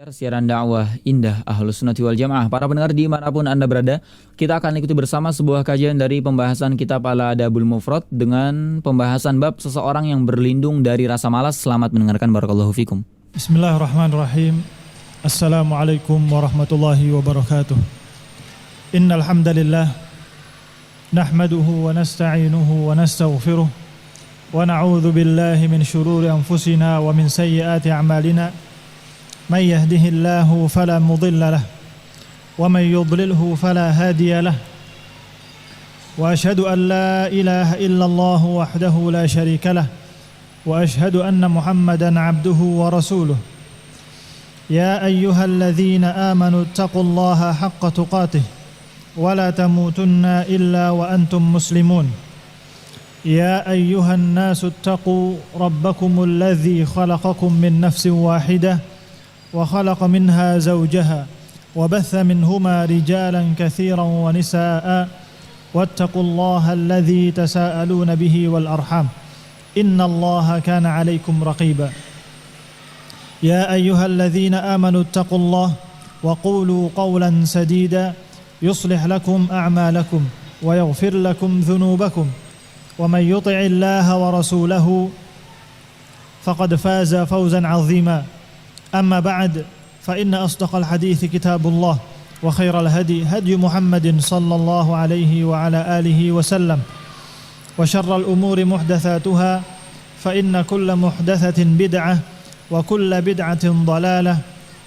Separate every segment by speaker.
Speaker 1: Siaran dakwah Indah Ahlus Sunnati wal Jamaah. Para pendengar dimanapun Anda berada, kita akan ikuti bersama sebuah kajian dari pembahasan kitab Al-Adabul Mufrad dengan pembahasan bab seseorang yang berlindung dari rasa malas. Selamat mendengarkan, barakallahu fikum.
Speaker 2: Bismillahirrahmanirrahim. Assalamualaikum warahmatullahi wabarakatuh. Innal hamdalillah nahmaduhu wa nasta'inuhu wa nastaghfiruh wa na'udzu billahi min shururi anfusina wa min sayyiati a'malina. من يهده الله فلا مضل له ومن يضلله فلا هادي له وأشهد أن لا إله إلا الله وحده لا شريك له وأشهد أن محمدا عبده ورسوله يا أيها الذين آمنوا اتقوا الله حق تقاته ولا تموتن إلا وأنتم مسلمون يا أيها الناس اتقوا ربكم الذي خلقكم من نفس واحدة وخلق منها زوجها وبث منهما رجالا كثيرا ونساء واتقوا الله الذي تساءلون به والأرحام إن الله كان عليكم رقيبا يا أيها الذين آمنوا اتقوا الله وقولوا قولا سديدا يصلح لكم أعمالكم ويغفر لكم ذنوبكم ومن يطع الله ورسوله فقد فاز فوزا عظيما أما بعد فإن أصدق الحديث كتاب الله وخير الهدي هدي محمد صلى الله عليه وعلى آله وسلم وشر الأمور محدثاتها فإن كل محدثة بدعة وكل بدعة ضلالة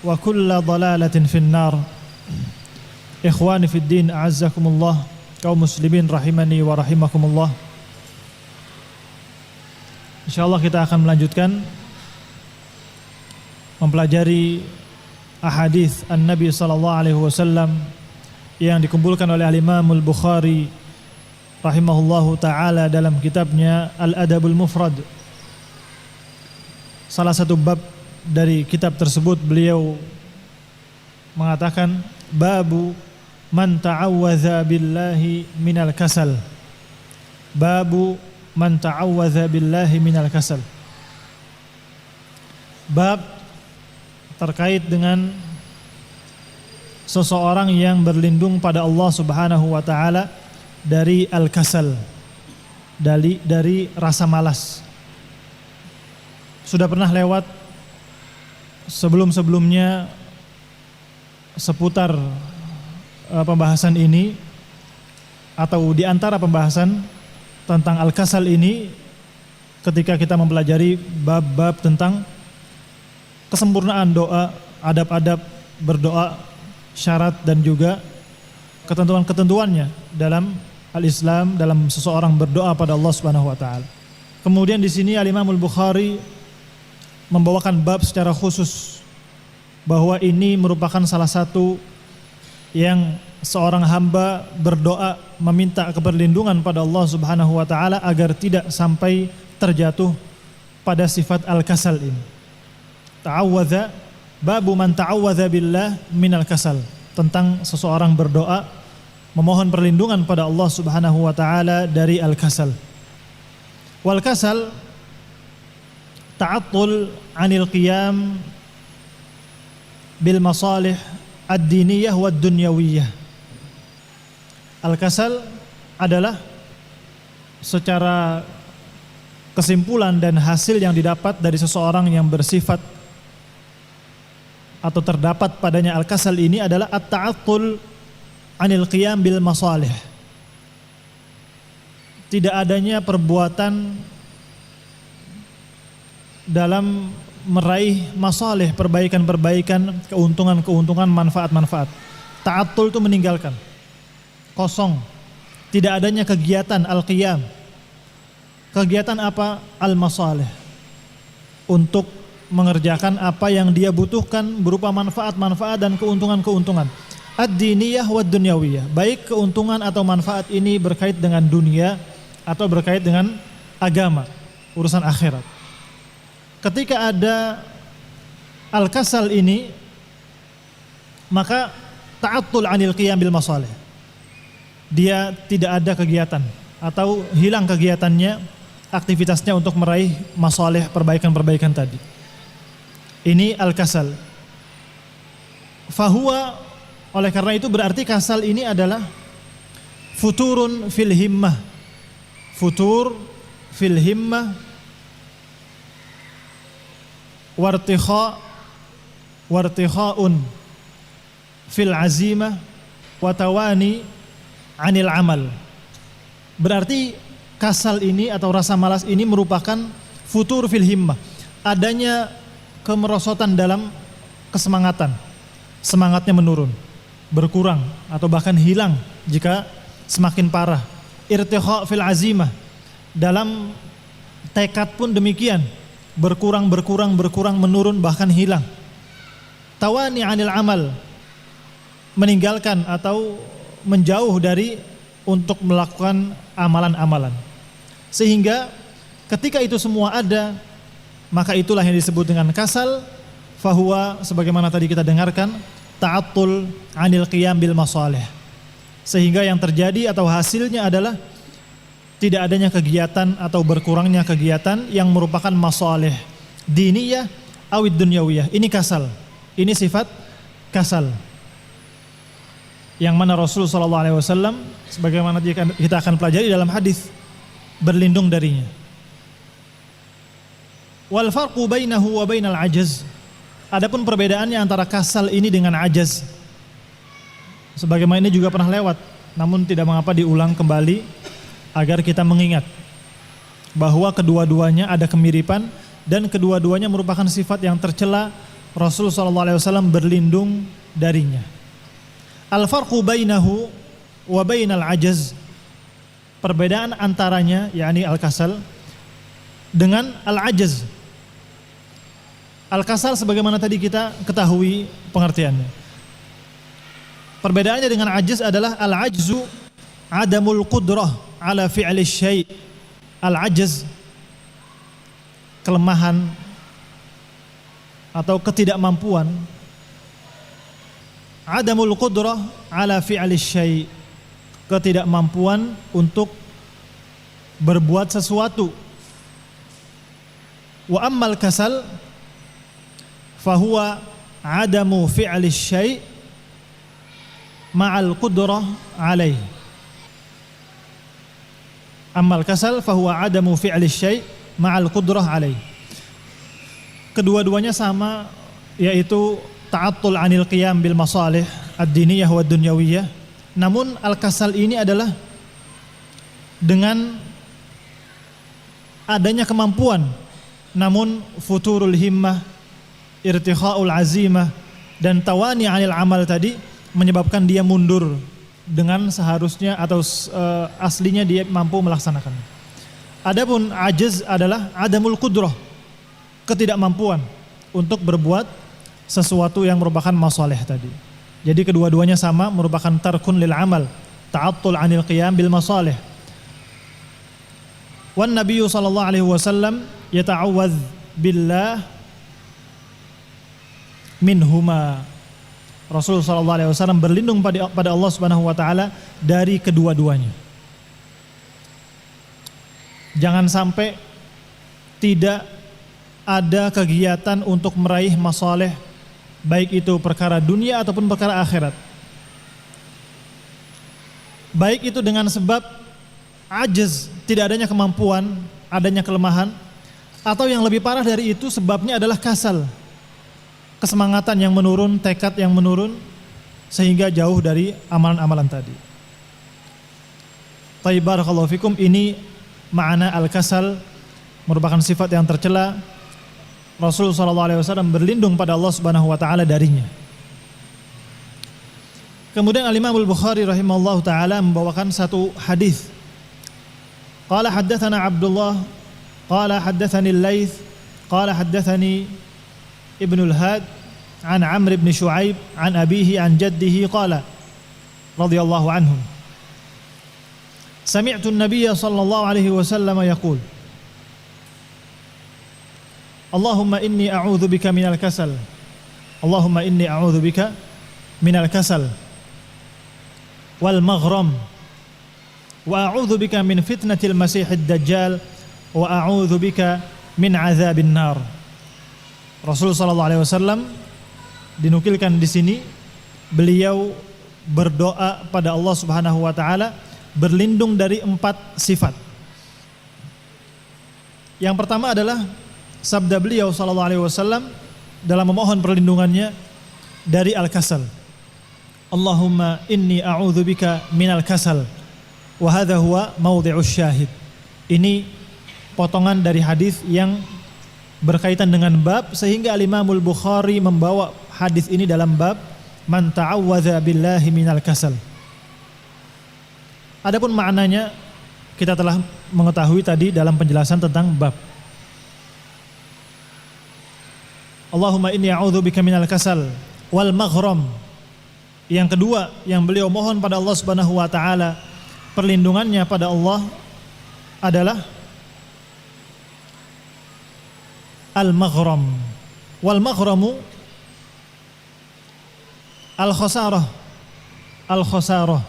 Speaker 2: وكل ضلالة في النار. إخواني في الدين أعزكم الله kaum muslimin rahimani wa rahimakumullah. Insyaallah kita akan melanjutkan mempelajari ahadits An-Nabi sallallahu alaihi wasallam yang dikumpulkan oleh Al-Imam Al-Bukhari rahimahullahu taala dalam kitabnya Al-Adabul Mufrad. Salah satu bab dari kitab tersebut beliau mengatakan babu man ta'awwadza billahi minal kasal. Babu man ta'awwadza billahi minal kasal. Bab terkait dengan seseorang yang berlindung pada Allah Subhanahu wa taala dari al-kasal, dari rasa malas. Sudah pernah lewat sebelum-sebelumnya seputar pembahasan ini, atau di antara pembahasan tentang al-kasal ini ketika kita mempelajari bab-bab tentang kesempurnaan doa, adab-adab berdoa, syarat dan juga ketentuan-ketentuannya dalam al-Islam, dalam seseorang berdoa pada Allah Subhanahu wa taala. Kemudian di sini Al-Imam Al-Bukhari membawakan bab secara khusus bahwa ini merupakan salah satu yang seorang hamba berdoa meminta keperlindungan pada Allah Subhanahu wa taala agar tidak sampai terjatuh pada sifat al-kasal ini. Ta'awwadza, babu man ta'awwadza billah minal kasal, tentang seseorang berdoa memohon perlindungan pada Allah Subhanahu wa taala dari al-kasal. Wal kasal ta'attul 'anil qiyam bil masalih ad-diniyah wad dunyawiyah. Al-kasal adalah secara kesimpulan dan hasil yang didapat dari seseorang yang bersifat atau terdapat padanya al-kasal ini adalah at-ta'attul 'anil qiyam bil masalih. Tidak adanya perbuatan dalam meraih masalih, perbaikan-perbaikan, keuntungan-keuntungan, manfaat-manfaat. Ta'attul itu meninggalkan, kosong. Tidak adanya kegiatan al-qiyam. Kegiatan apa? Al-masalih. Untuk mengerjakan apa yang dia butuhkan berupa manfaat-manfaat dan keuntungan-keuntungan. Ad-diniyah wad dunyawiyah. Baik keuntungan atau manfaat ini berkait dengan dunia atau berkait dengan agama, urusan akhirat. Ketika ada al-kasal ini, maka ta'attul 'anil qiyam bil masalih. Dia tidak ada kegiatan atau hilang kegiatannya, aktivitasnya untuk meraih masalih, perbaikan-perbaikan tadi. Ini al-kasal. Fahuwa, oleh karena itu berarti kasal ini adalah futurun fil himmah. Futur fil himmah wartikha'un fil azimah wa tawani anil amal. Berarti kasal ini atau rasa malas ini merupakan futur fil himmah, adanya kemerosotan dalam kesemangatan. Semangatnya menurun, berkurang atau bahkan hilang jika semakin parah. Irtikha fil azimah, dalam tekad pun demikian, berkurang, menurun, bahkan hilang. Tawani anil amal, meninggalkan atau menjauh dari untuk melakukan amalan-amalan. Sehingga ketika itu semua ada, maka itulah yang disebut dengan kasal. Fahuwa, sebagaimana tadi kita dengarkan, ta'attul anil qiyam bil masalih. Sehingga yang terjadi atau hasilnya adalah tidak adanya kegiatan atau berkurangnya kegiatan yang merupakan masalih diniyah awid dunyawiyah. Ini kasal. Ini sifat kasal. Yang mana Rasul sallallahu alaihi wasallam, sebagaimana kita akan pelajari dalam hadis, berlindung darinya. Wal farqu bainahu wa bainal ajaz. Adapun perbedaannya antara kasal ini dengan ajaz, sebagaimana ini juga pernah lewat, namun tidak mengapa diulang kembali agar kita mengingat bahwa kedua-duanya ada kemiripan dan kedua-duanya merupakan sifat yang tercela. Rasul SAW berlindung darinya. Al-farqu bainahu wa bainal ajaz, perbedaan antaranya yakni al-kasal dengan al-ajaz. Al-kasal sebagaimana tadi kita ketahui pengertiannya. Perbedaannya dengan ajaz adalah al-ajzu adamul qudrah ala fi'li syai'. Al-ajaz, kelemahan atau ketidakmampuan, adamul qudrah ala fi'li syai', ketidakmampuan untuk berbuat sesuatu. Wa ammal kasal fahuwa adamu fi'li syai' ma'al qudrah alaih. Ammal kasal fahuwa adamu fi'li syai' ma'al qudrah alaih. Kedua-duanya sama, yaitu ta'attul anil qiyam bil masalih ad-diniyah wa dunyawiyah. Namun al-kasal ini adalah dengan adanya kemampuan, namun futurul himmah, irtikha'ul azimah, dan tawani anil amal tadi menyebabkan dia mundur dengan seharusnya atau aslinya dia mampu melaksanakan. Adapun ajaz adalah adamul qudrah, ketidakmampuan untuk berbuat sesuatu yang merupakan masalih tadi. Jadi kedua-duanya sama, merupakan tarkun lil amal, ta'attul anil qiyam bil masalih. Wan Nabiyyu sallallahu alaihi wasallam yata'awwadz billah minhuma. Rasul sallallahu alaihi wasallam berlindung pada Allah Subhanahu wa taala dari kedua-duanya. Jangan sampai tidak ada kegiatan untuk meraih masalih, baik itu perkara dunia ataupun perkara akhirat. Baik itu dengan sebab ajaz, tidak adanya kemampuan, adanya kelemahan, atau yang lebih parah dari itu sebabnya adalah kasal, kesemangatan yang menurun, tekad yang menurun, sehingga jauh dari amalan-amalan tadi. Tayyib, barakallahu fikum. Ini makna al-kasal, merupakan sifat yang tercela. Rasul SAW berlindung pada Allah Subhanahu wa taala darinya. Kemudian Al-Imam Al-Bukhari rahimahullahu taala membawakan satu hadis. Qala haddatsana Abdullah qala haddatsani Al-Laits qala haddatsani Ibnu Al-Had an Amr bin Shu'aib an abihi an jaddihi qala radhiyallahu anhum sami'tu an-nabiy sallallahu alaihi wasallam yaqul Allahumma inni a'udzu bika minal kasal. Allahumma inni a'udzu bika minal kasal wal maghram wa a'udzu bika min fitnatil masiihid dajjal wa a'udzu bika min azabin nar. Rasul sallallahu alaihi wasallam dinukilkan di sini beliau berdoa pada Allah Subhanahu wa taala berlindung dari 4 sifat. Yang pertama adalah sabda beliau sallallahu alaihi wasallam dalam memohon perlindungannya dari al-kasal. Allahumma inni a'udzubika minal kasal wa hadha huwa maudhi'us syahid. Ini potongan dari hadis yang berkaitan dengan bab, sehingga Al-Imamul Bukhari membawa hadis ini dalam bab man ta'awwadza billahi minal kasal. Adapun maknanya kita telah mengetahui tadi dalam penjelasan tentang bab. Allahumma inni a'udzubika minal kasal wal maghram. Yang kedua yang beliau mohon pada Allah Subhanahu wa taala perlindungannya pada Allah adalah al-maghram. Wal maghramu al-khasarah. Al-khasarah.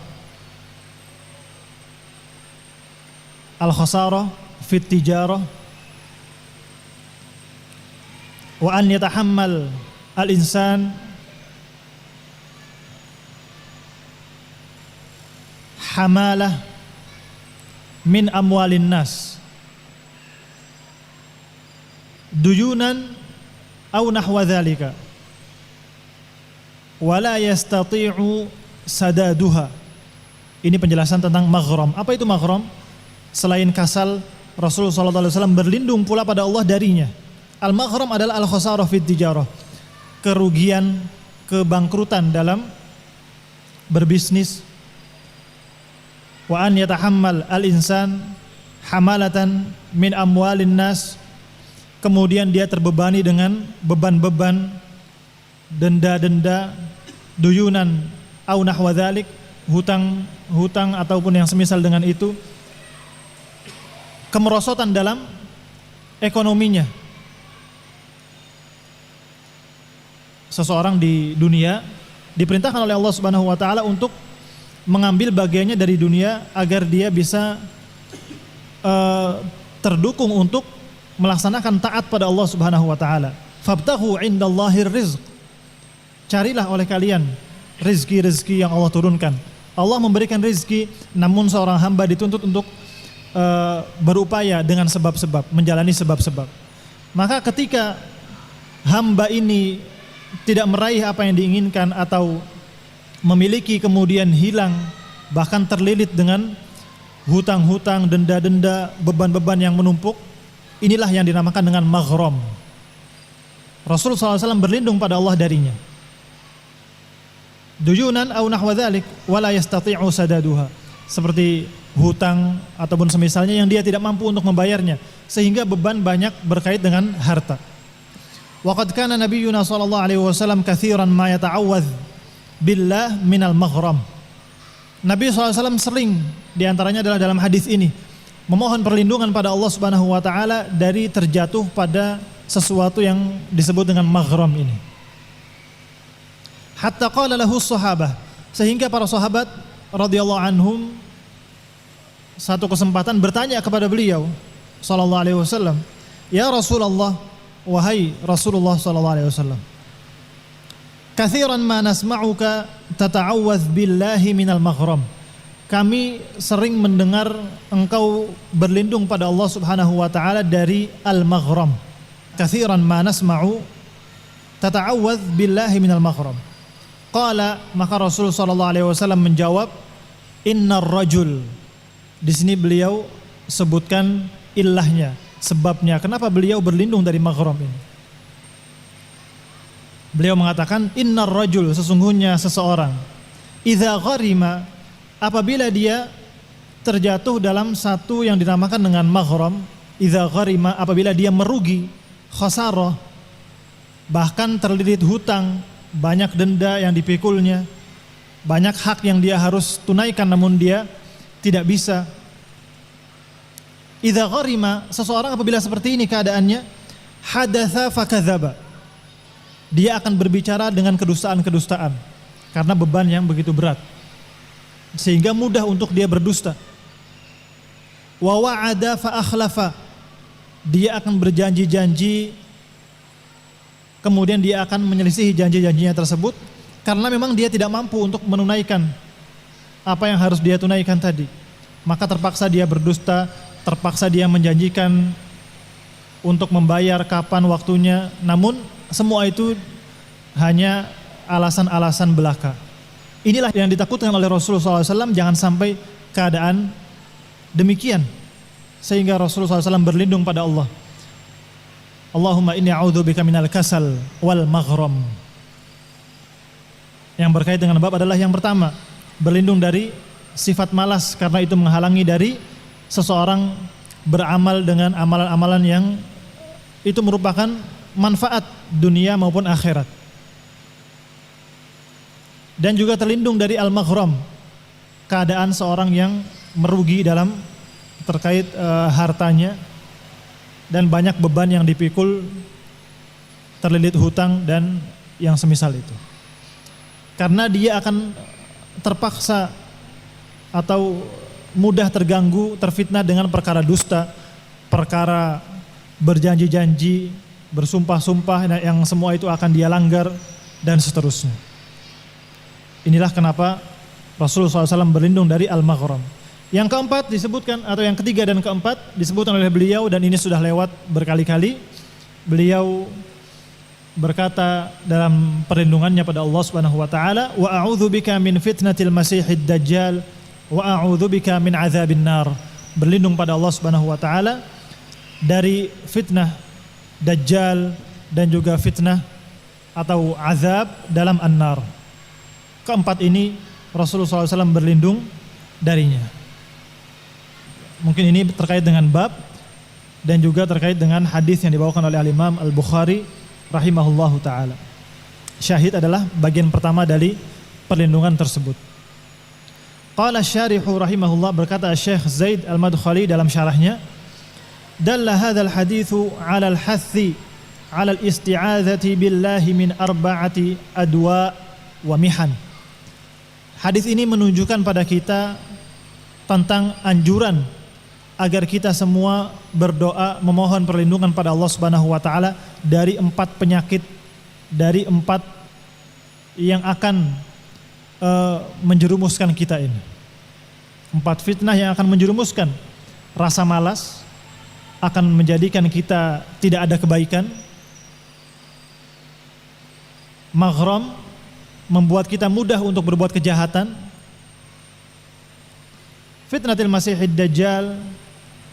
Speaker 2: Al-khasarah fit tijarah wa an yatahammal al-insan hamalah min amwalin nas duyunan aw nahwa dzalika wa la yastati'u sadaduha. Ini penjelasan tentang maghram. Apa itu maghram? Selain kasal, Rasulullah SAW berlindung pula pada Allah darinya. Al-maghram adalah al-khasarah fit tijarah, kerugian, kebangkrutan dalam berbisnis. Wa an yatahammal al-insan hamalatan min amwalin nas, kemudian dia terbebani dengan beban-beban, denda-denda, duyunan au nahwa dzalik, hutang ataupun yang semisal dengan itu, kemerosotan dalam ekonominya. Seseorang di dunia diperintahkan oleh Allah Subhanahu wa taala untuk mengambil bagiannya dari dunia agar dia bisa terdukung untuk melaksanakan taat pada Allah Subhanahu wa taala. Fabtaghu 'indallahir rizq. Carilah oleh kalian rezeki-rezeki yang Allah turunkan. Allah memberikan rezeki, namun seorang hamba dituntut untuk berupaya dengan sebab-sebab, menjalani sebab-sebab. Maka ketika hamba ini tidak meraih apa yang diinginkan atau memiliki kemudian hilang, bahkan terlilit dengan hutang-hutang, denda-denda, beban-beban yang menumpuk, inilah yang dinamakan dengan maghram. Rasulullah SAW berlindung pada Allah darinya. Duyunan au nahwa dzalik wa la yastati'u sadaduha. Seperti hutang ataupun semisalnya yang dia tidak mampu untuk membayarnya, sehingga beban banyak berkait dengan harta. Waqad kana nabiyyuna sallallahu alaihi wasallam katsiran ma yata'awwadz billah minal maghram. Nabi SAW sering, diantaranya adalah dalam hadis ini, memohon perlindungan pada Allah Subhanahu wa taala dari terjatuh pada sesuatu yang disebut dengan maghram ini. Hatta qala lahu sahabah, sehingga para sahabat radhiyallahu anhum satu kesempatan bertanya kepada beliau sallallahu alaihi wasallam, "Ya Rasulullah, wahai Rasulullah sallallahu alaihi wasallam, katsiran ma nasma'uka tata'awwadz billahi minal maghram." Kami sering mendengar engkau berlindung pada Allah Subhanahu wa taala dari al-maghram. Katsiran ma nasma'u tata'awwadz billahi minal maghram. Qala, maka Rasul sallallahu alaihi wasallam menjawab, "Innar rajul." Di sini beliau sebutkan illahnya, sebabnya kenapa beliau berlindung dari maghram ini. Beliau mengatakan, "Innar rajul," sesungguhnya seseorang, "idza gharima," apabila dia terjatuh dalam satu yang dinamakan dengan maghram, idza gharima, apabila dia merugi, khasarah, bahkan terlilit hutang, banyak denda yang dipikulnya, banyak hak yang dia harus tunaikan namun dia tidak bisa. Idza gharima, seseorang apabila seperti ini keadaannya, hadatsa fakadzaba, dia akan berbicara dengan kedustaan-kedustaan karena beban yang begitu berat, sehingga mudah untuk dia berdusta. Wa wa'ada fa akhlafa, dia akan berjanji-janji kemudian dia akan menyelisihi janji-janjinya tersebut karena memang dia tidak mampu untuk menunaikan apa yang harus dia tunaikan tadi. Maka terpaksa dia berdusta, terpaksa dia menjanjikan untuk membayar kapan waktunya, namun semua itu hanya alasan-alasan belaka. Inilah yang ditakutkan oleh Rasulullah SAW, jangan sampai keadaan demikian, sehingga Rasulullah SAW berlindung pada Allah. Allahumma inni a'udzubika minal kasal wal maghram. Yang berkait dengan bab adalah yang pertama, berlindung dari sifat malas, karena itu menghalangi dari seseorang beramal dengan amalan-amalan yang itu merupakan manfaat dunia maupun akhirat. Dan juga terlindung dari al-maghram, keadaan seorang yang merugi dalam terkait hartanya dan banyak beban yang dipikul, terlilit hutang dan yang semisal itu. Karena dia akan terpaksa atau mudah terganggu, terfitnah dengan perkara dusta, perkara berjanji-janji, bersumpah-sumpah yang semua itu akan dia langgar dan seterusnya. Inilah kenapa Rasulullah SAW berlindung dari al-maghram. Yang keempat disebutkan, atau yang ketiga dan keempat disebutkan oleh beliau, dan ini sudah lewat berkali-kali. Beliau berkata dalam perlindungannya pada Allah Subhanahu wa taala, wa a'udzubika min fitnatil masiihid dajjal wa a'udzubika min adzabin nar. Berlindung pada Allah Subhanahu wa taala dari fitnah dajjal dan juga fitnah atau azab dalam an-nar. Keempat ini Rasulullah SAW berlindung darinya. Mungkin ini terkait dengan bab dan juga terkait dengan hadis yang dibawakan oleh Al-Imam Al-Bukhari rahimahullahu ta'ala. Syahid adalah bagian pertama dari perlindungan tersebut. Qala syarihu rahimahullah, berkata Syekh Zaid Al-Madkhali dalam syarahnya, dalla hadzal haditsu 'ala al-hathi 'ala al-isti'adzati billahi min arba'ati adwa wa mihan. Hadis ini menunjukkan pada kita tentang anjuran agar kita semua berdoa memohon perlindungan pada Allah Subhanahu wa taala dari 4 penyakit, dari 4 yang akan menjerumuskan kita ini. 4 fitnah yang akan menjerumuskan. Rasa malas akan menjadikan kita tidak ada kebaikan. Maghram membuat kita mudah untuk berbuat kejahatan. Fitnatul Masiihid Dajjal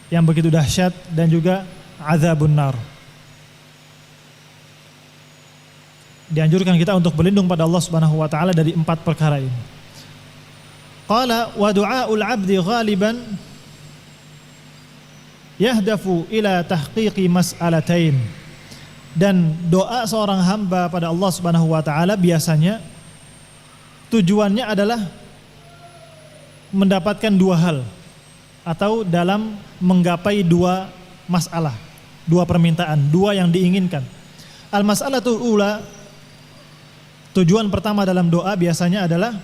Speaker 2: yang begitu dahsyat, dan juga azabun nar. Dianjurkan kita untuk berlindung pada Allah Subhanahu wa taala dari 4 perkara ini. Qala wa du'aul 'abdi ghaliban yahdafu ila tahqiqi mas'alatain. Dan doa seorang hamba pada Allah Subhanahu wa taala biasanya tujuannya adalah mendapatkan 2 hal, atau dalam menggapai 2 masalah, 2 permintaan, 2 yang diinginkan. Al-mas'alatul ula, tujuan pertama dalam doa biasanya adalah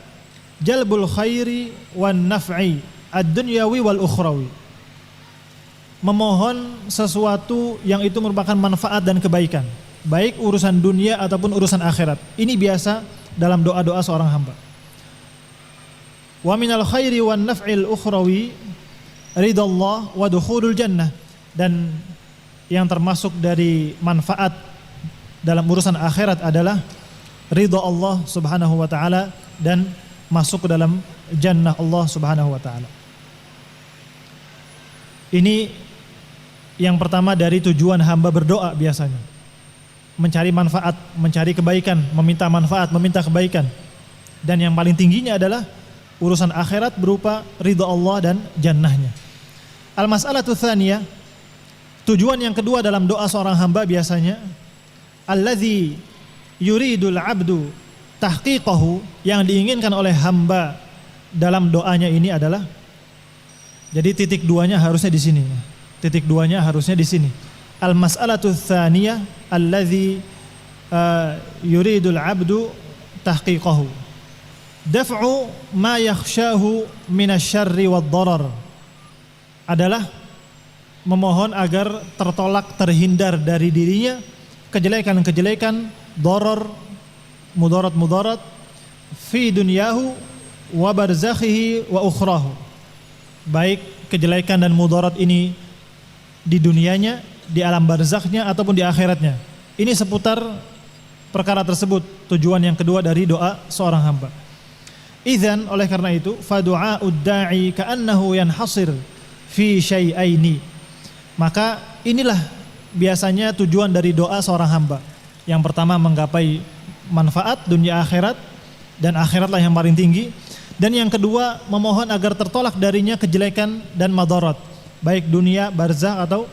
Speaker 2: jalbul khairi wan naf'i ad-dunyawi wal ukhrawi. Memohon sesuatu yang itu merupakan manfaat dan kebaikan, baik urusan dunia ataupun urusan akhirat. Ini biasa dalam doa-doa seorang hamba. Wa minal khairi wan naf'il ukhrawi ridallah wa dukhulul jannah. Dan yang termasuk dari manfaat dalam urusan akhirat adalah ridha Allah Subhanahu wa taala dan masuk ke dalam jannah Allah Subhanahu wa taala. Ini yang pertama dari tujuan hamba berdoa biasanya. Mencari manfaat, mencari kebaikan, meminta manfaat, meminta kebaikan. Dan yang paling tingginya adalah urusan akhirat berupa ridha Allah dan jannahnya. Al-mas'alatu tsaniyah, tujuan yang kedua dalam doa seorang hamba biasanya allazi yuridul 'abdu tahqiqahu, yang diinginkan oleh hamba dalam doanya ini adalah, jadi titik 2-nya harusnya di sini. Titik 2-nya harusnya di sini. Al-mas'alatu tsaniyah allazi yuridul 'abdu tahqiqahu daf'u ma yakhshahu minasyarri wad-dharar, adalah memohon agar tertolak, terhindar dari dirinya kejelekan-kejelekan darar mudarat fi dunyahu wa barzakhihi wa ukhrahu. Baik kejelekan dan mudarat ini di dunianya, di alam barzakhnya ataupun di akhiratnya. Ini seputar perkara tersebut, tujuan yang kedua dari doa seorang hamba. Idzan, oleh karena itu, fa du'a'ud da'i ka'annahu yanhasir fi syai'aini. Maka inilah biasanya tujuan dari doa seorang hamba. Yang pertama menggapai manfaat dunia akhirat, dan akhiratlah yang paling tinggi. Dan yang kedua memohon agar tertolak darinya kejelekan dan madarat, baik dunia barzakh atau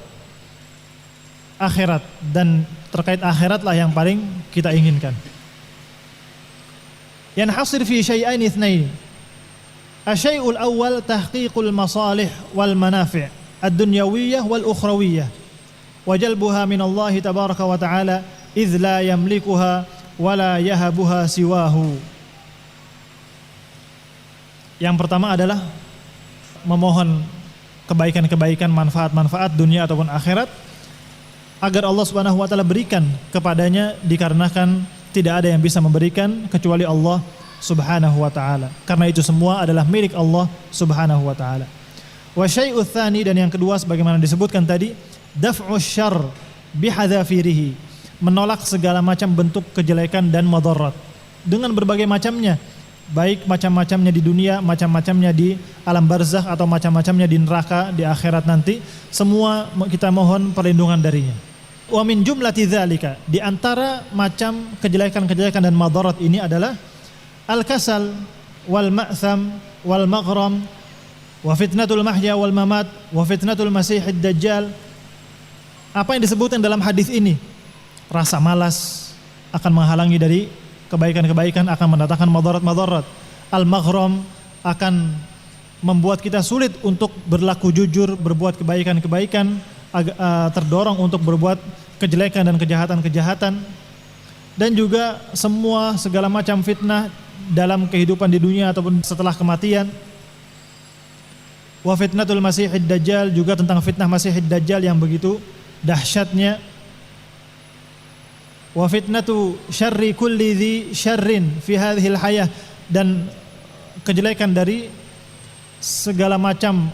Speaker 2: akhirat, dan terkait akhiratlah yang paling kita inginkan. Yanhasir fi syai'ain itsnain. Asyai'ul awwal tahqiqul masalih wal manafi' ad-dunyawiyyah wal ukhrawiyyah wa jalbuha min Allah tabaraka wa ta'ala idz la yamlikuha wa la yahabuha siwahu. Yang pertama adalah memohon kebaikan-kebaikan, manfaat-manfaat dunia ataupun akhirat agar Allah Subhanahu wa taala berikan kepadanya, dikarenakan tidak ada yang bisa memberikan kecuali Allah Subhanahu wa taala. Karena itu semua adalah milik Allah Subhanahu wa taala. Wa syai'u tsani, dan yang kedua sebagaimana disebutkan tadi, daf'u syarr bihadzafirihi, menolak segala macam bentuk kejelekan dan madarat dengan berbagai macamnya, baik macam-macamnya di dunia, macam-macamnya di alam barzakh, atau macam-macamnya di neraka di akhirat nanti, semua kita mohon perlindungan darinya. Wa min jumlati dzalika, di antara macam kejelekan-kejelekan dan madarat ini adalah al-kasal wal ma'tham wal maghram wa fitnatul mahya wal mamat wa fitnatul masihid dajjal. Apa yang disebutkan dalam hadis ini? Rasa malas akan menghalangi dari kebaikan-kebaikan, akan mendatangkan madarat-madarat. Al-maghram akan membuat kita sulit untuk berlaku jujur, berbuat kebaikan-kebaikan, terdorong untuk berbuat kejelekan dan kejahatan-kejahatan. Dan juga semua segala macam fitnah dalam kehidupan di dunia ataupun setelah kematian. Wa fitnatul masihid dajjal, juga tentang fitnah masihid dajjal yang begitu dahsyatnya. Wa fitnatu syarri kulli dzi syarrin fi hadhil hayah, dan kejelekan dari segala macam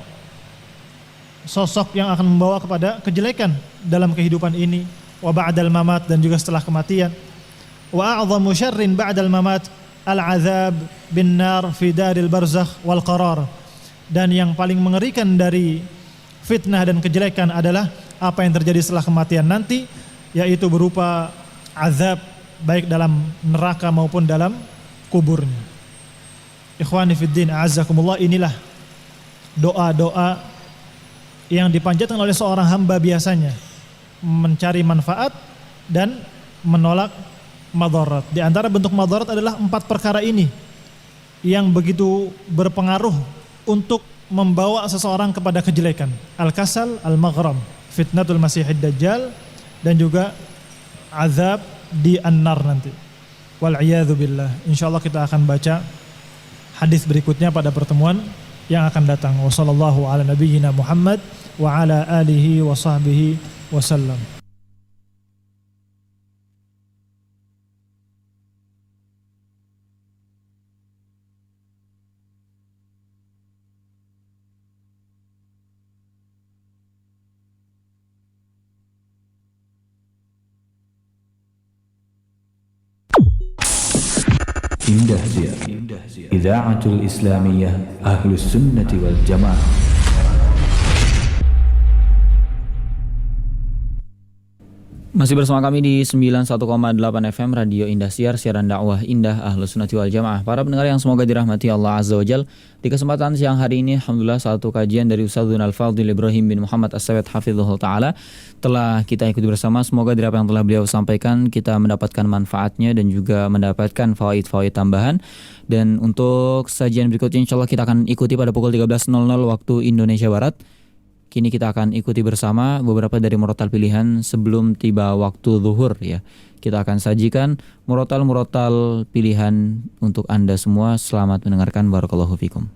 Speaker 2: sosok yang akan membawa kepada kejelekan dalam kehidupan ini. Wa ba'dal mamat, dan juga setelah kematian. Wa a'dhamu syarrin ba'dal mamat al-'adzab bin nar fi daril barzakh wal qarar, dan yang paling mengerikan dari fitnah dan kejelekan adalah apa yang terjadi setelah kematian nanti, yaitu berupa azab baik dalam neraka maupun dalam kuburnya. Ikhwani fiddin, a'azzakumullah, inilah doa-doa yang dipanjatkan oleh seorang hamba biasanya, mencari manfaat dan menolak madarat. Di antara bentuk madarat adalah 4 perkara ini yang begitu berpengaruh untuk membawa seseorang kepada kejelekan. Al-kasal, al-maghram, fitnatul masihid dajjal, dan juga azab di an-nar nanti. Wal'iyadzu billah. Insyaallah kita akan baca hadis berikutnya pada pertemuan yang akan datang. Wassallallahu ala nabiyyina Muhammad wa ala alihi wa sahbihi wasallam.
Speaker 1: Indah Siar, Idha'atul Islamiyah Ahlus Sunnati wal Jamaah. Masih bersama kami di 91,8 FM Radio Indah Siar, siaran dakwah Indah Ahlus Sunnati wal Jamaah. Para pendengar yang semoga dirahmati Allah Azza wa Jal, di kesempatan siang hari ini alhamdulillah satu kajian dari Ustadzun Al-Fadhil Ibrahim bin Muhammad As-Sawed hafizahullah taala telah kita ikuti bersama. Semoga dari apa yang telah beliau sampaikan kita mendapatkan manfaatnya dan juga mendapatkan fawaid-fawaid tambahan. Dan untuk sajian berikutnya insyaallah kita akan ikuti pada pukul 13.00 waktu Indonesia Barat. Kini kita akan ikuti bersama beberapa dari murotal pilihan sebelum tiba waktu zuhur ya. Kita akan sajikan murotal pilihan untuk Anda semua. Selamat mendengarkan, barakallahu fikum.